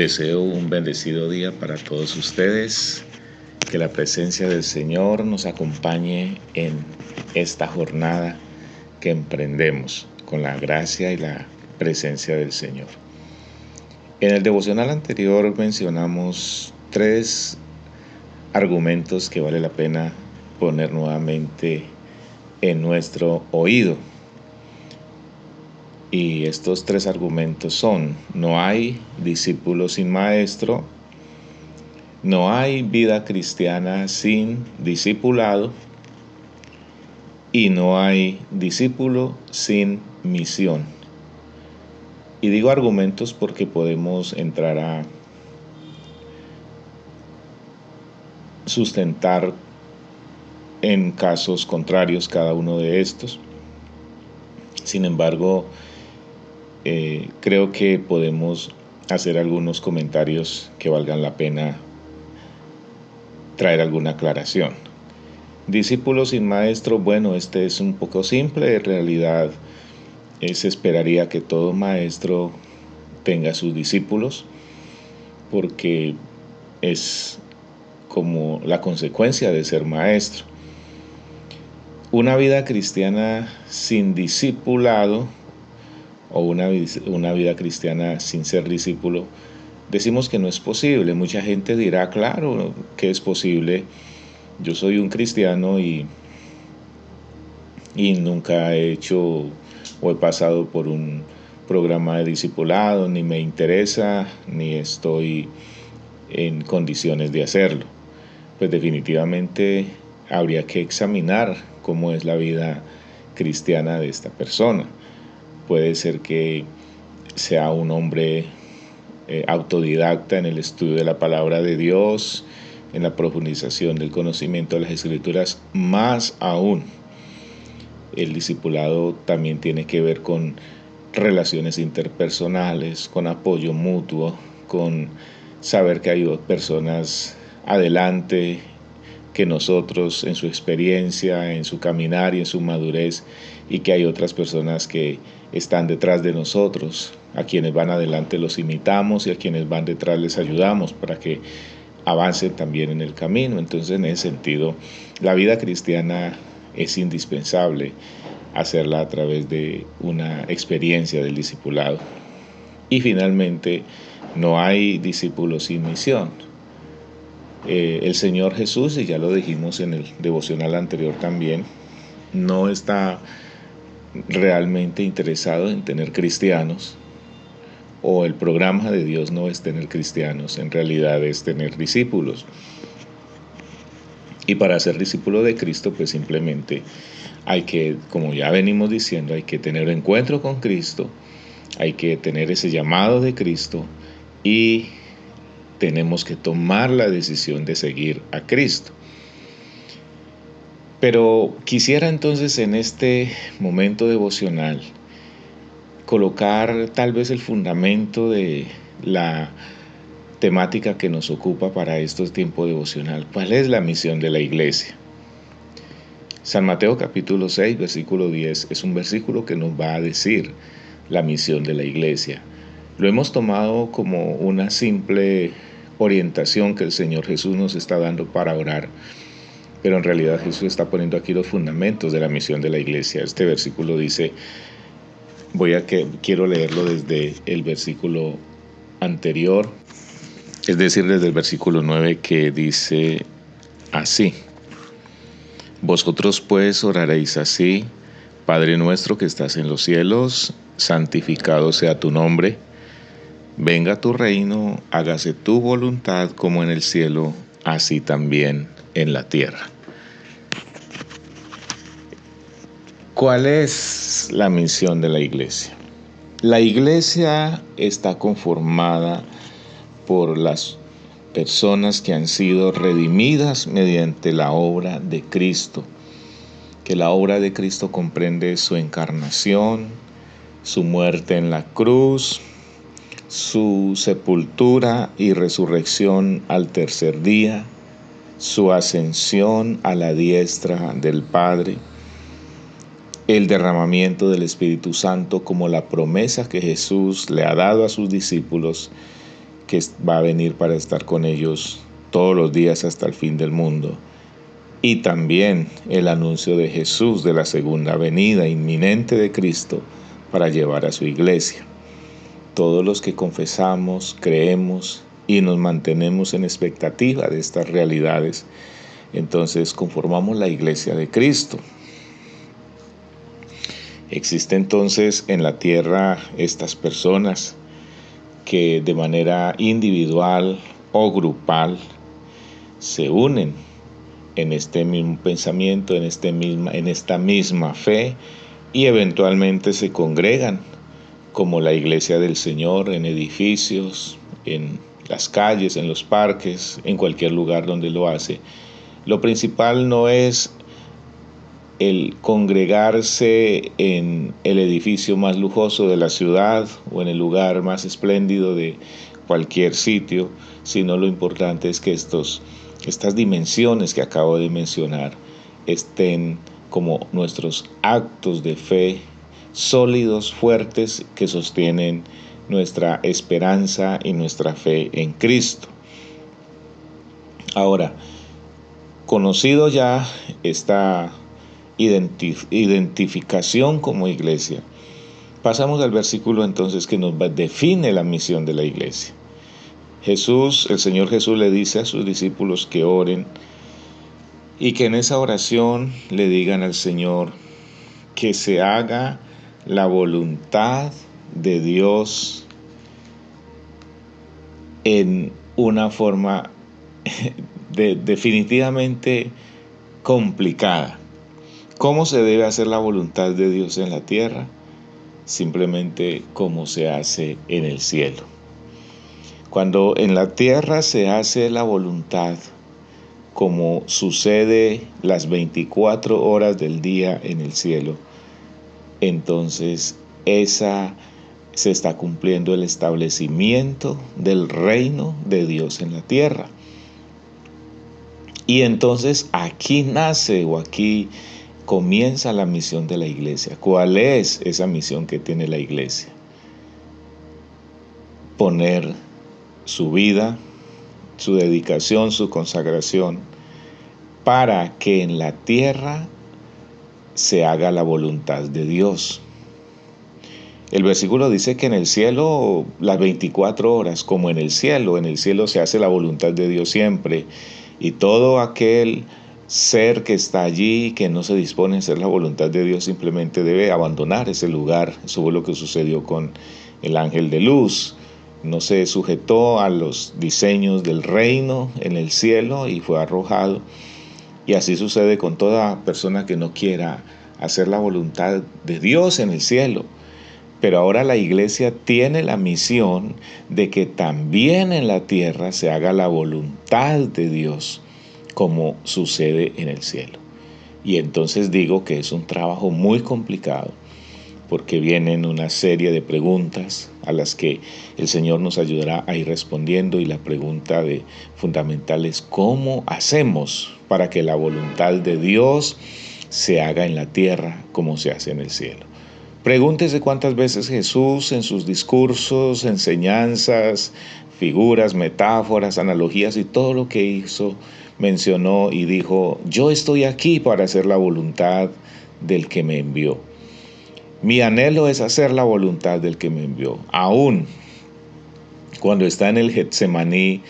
Deseo un bendecido día para todos ustedes, que la presencia del Señor nos acompañe en esta jornada que emprendemos con la gracia y la presencia del Señor. En el devocional anterior mencionamos 3 argumentos que vale la pena poner nuevamente en nuestro oído. Y estos 3 argumentos son: no hay discípulo sin maestro, no hay vida cristiana sin discipulado y no hay discípulo sin misión. Y digo argumentos porque podemos entrar a sustentar en casos contrarios cada uno de estos. Sin embargo, creo que podemos hacer algunos comentarios que valgan la pena traer alguna aclaración. Discípulo sin maestro, bueno, este es un poco simple. En realidad, se esperaría que todo maestro tenga sus discípulos, porque es como la consecuencia de ser maestro. Una vida cristiana sin discipulado o una vida cristiana sin ser discípulo, decimos que no es posible. Mucha gente dirá, claro que es posible. Yo soy un cristiano y nunca he hecho o he pasado por un programa de discipulado, ni me interesa, ni estoy en condiciones de hacerlo. Pues definitivamente habría que examinar cómo es la vida cristiana de esta persona. Puede ser que sea un hombre autodidacta en el estudio de la palabra de Dios, en la profundización del conocimiento de las Escrituras. Más aún, el discipulado también tiene que ver con relaciones interpersonales, con apoyo mutuo, con saber que hay personas adelante que nosotros en su experiencia, en su caminar y en su madurez, y que hay otras personas que están detrás de nosotros. A quienes van adelante los imitamos y a quienes van detrás les ayudamos para que avancen también en el camino. Entonces, en ese sentido, la vida cristiana es indispensable hacerla a través de una experiencia del discipulado. Y finalmente, no hay discípulos sin misión. El Señor Jesús, y ya lo dijimos en el devocional anterior también, no está realmente interesado en tener cristianos, o el programa de Dios no es tener cristianos, en realidad es tener discípulos. Y para ser discípulo de Cristo, pues simplemente hay que, como ya venimos diciendo, hay que tener encuentro con Cristo, hay que tener ese llamado de Cristo y tenemos que tomar la decisión de seguir a Cristo. Pero quisiera entonces en este momento devocional colocar tal vez el fundamento de la temática que nos ocupa para estos tiempos devocional. ¿Cuál es la misión de la iglesia? San Mateo capítulo 6, versículo 10 es un versículo que nos va a decir la misión de la iglesia. Lo hemos tomado como una simple orientación que el Señor Jesús nos está dando para orar, pero en realidad Jesús está poniendo aquí los fundamentos de la misión de la iglesia. Este versículo dice, quiero leerlo desde el versículo anterior, es decir, desde el versículo 9, que dice así: vosotros pues oraréis así: Padre nuestro que estás en los cielos, santificado sea tu nombre. Venga tu reino, hágase tu voluntad como en el cielo, así también en la tierra. ¿Cuál es la misión de la iglesia? La iglesia está conformada por las personas que han sido redimidas mediante la obra de Cristo, que la obra de Cristo comprende su encarnación, su muerte en la cruz, su sepultura y resurrección al tercer día, su ascensión a la diestra del Padre, el derramamiento del Espíritu Santo como la promesa que Jesús le ha dado a sus discípulos, que va a venir para estar con ellos todos los días hasta el fin del mundo. Y también el anuncio de Jesús de la segunda venida inminente de Cristo para llevar a su iglesia. Todos los que confesamos, creemos y nos mantenemos en expectativa de estas realidades, entonces conformamos la iglesia de Cristo. Existe entonces en la tierra estas personas que de manera individual o grupal se unen en este mismo pensamiento, en esta misma fe, y eventualmente se congregan como la iglesia del Señor en edificios, en las calles, en los parques, en cualquier lugar donde lo hace. Lo principal no es el congregarse en el edificio más lujoso de la ciudad o en el lugar más espléndido de cualquier sitio, sino lo importante es que estas dimensiones que acabo de mencionar estén como nuestros actos de fe sólidos, fuertes, que sostienen nuestra esperanza y nuestra fe en Cristo. Ahora, conocido ya esta identificación como iglesia, pasamos al versículo entonces que nos define la misión de la iglesia. El Señor Jesús le dice a sus discípulos que oren y que en esa oración le digan al Señor que se haga la voluntad de Dios en una forma definitivamente complicada. ¿Cómo se debe hacer la voluntad de Dios en la tierra? Simplemente como se hace en el cielo. Cuando en la tierra se hace la voluntad, como sucede las 24 horas del día en el cielo, entonces se está cumpliendo el establecimiento del reino de Dios en la tierra. Y entonces aquí nace o aquí comienza la misión de la iglesia. ¿Cuál es esa misión que tiene la iglesia? Poner su vida, su dedicación, su consagración, para que en la tierra se haga la voluntad de Dios. El versículo dice que en el cielo, las 24 horas, como en el cielo se hace la voluntad de Dios siempre, y todo aquel ser que está allí, que no se dispone a hacer la voluntad de Dios, simplemente debe abandonar ese lugar. Eso fue lo que sucedió con el ángel de luz. No se sujetó a los diseños del reino en el cielo y fue arrojado. Y así sucede con toda persona que no quiera hacer la voluntad de Dios en el cielo. Pero ahora la iglesia tiene la misión de que también en la tierra se haga la voluntad de Dios, como sucede en el cielo. Y entonces digo que es un trabajo muy complicado, porque vienen una serie de preguntas a las que el Señor nos ayudará a ir respondiendo, y la pregunta fundamental es ¿cómo hacemos para que la voluntad de Dios se haga en la tierra como se hace en el cielo? Pregúntese cuántas veces Jesús en sus discursos, enseñanzas, figuras, metáforas, analogías y todo lo que hizo, mencionó y dijo: yo estoy aquí para hacer la voluntad del que me envió. Mi anhelo es hacer la voluntad del que me envió. Aún cuando está en el Getsemaní,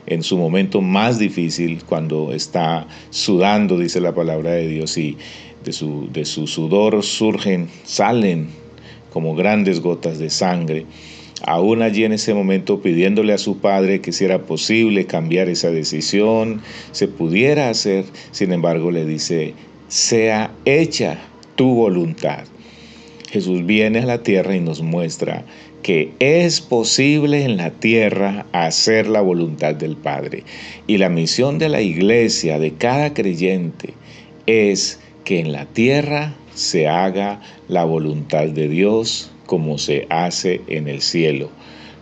en su momento más difícil, cuando está sudando, dice la palabra de Dios, y de su sudor salen como grandes gotas de sangre. Aún allí en ese momento pidiéndole a su padre que si era posible cambiar esa decisión, se pudiera hacer, sin embargo le dice: sea hecha tu voluntad. Jesús viene a la tierra y nos muestra que es posible en la tierra hacer la voluntad del Padre. Y la misión de la iglesia, de cada creyente, es que en la tierra se haga la voluntad de Dios como se hace en el cielo.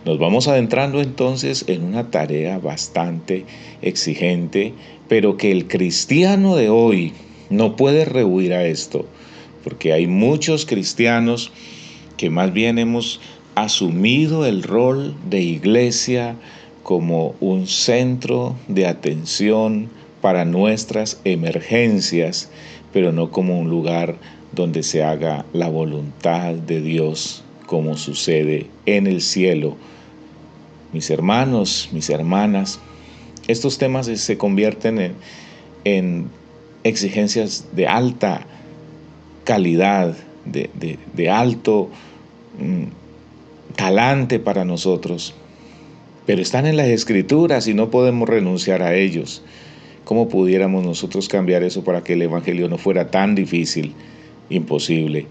Nos vamos adentrando entonces en una tarea bastante exigente, pero que el cristiano de hoy no puede rehuir a esto, porque hay muchos cristianos que más bien hemos asumido el rol de iglesia como un centro de atención para nuestras emergencias, pero no como un lugar donde se haga la voluntad de Dios, como sucede en el cielo. Mis hermanos, mis hermanas, estos temas se convierten en exigencias de alta calidad, de alto talante para nosotros, pero están en las Escrituras y no podemos renunciar a ellos. ¿Cómo pudiéramos nosotros cambiar eso para que el Evangelio no fuera tan difícil? Imposible.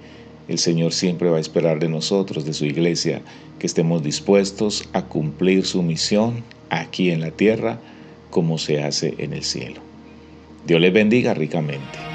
El Señor siempre va a esperar de nosotros, de su iglesia, que estemos dispuestos a cumplir su misión aquí en la tierra como se hace en el cielo. Dios les bendiga ricamente.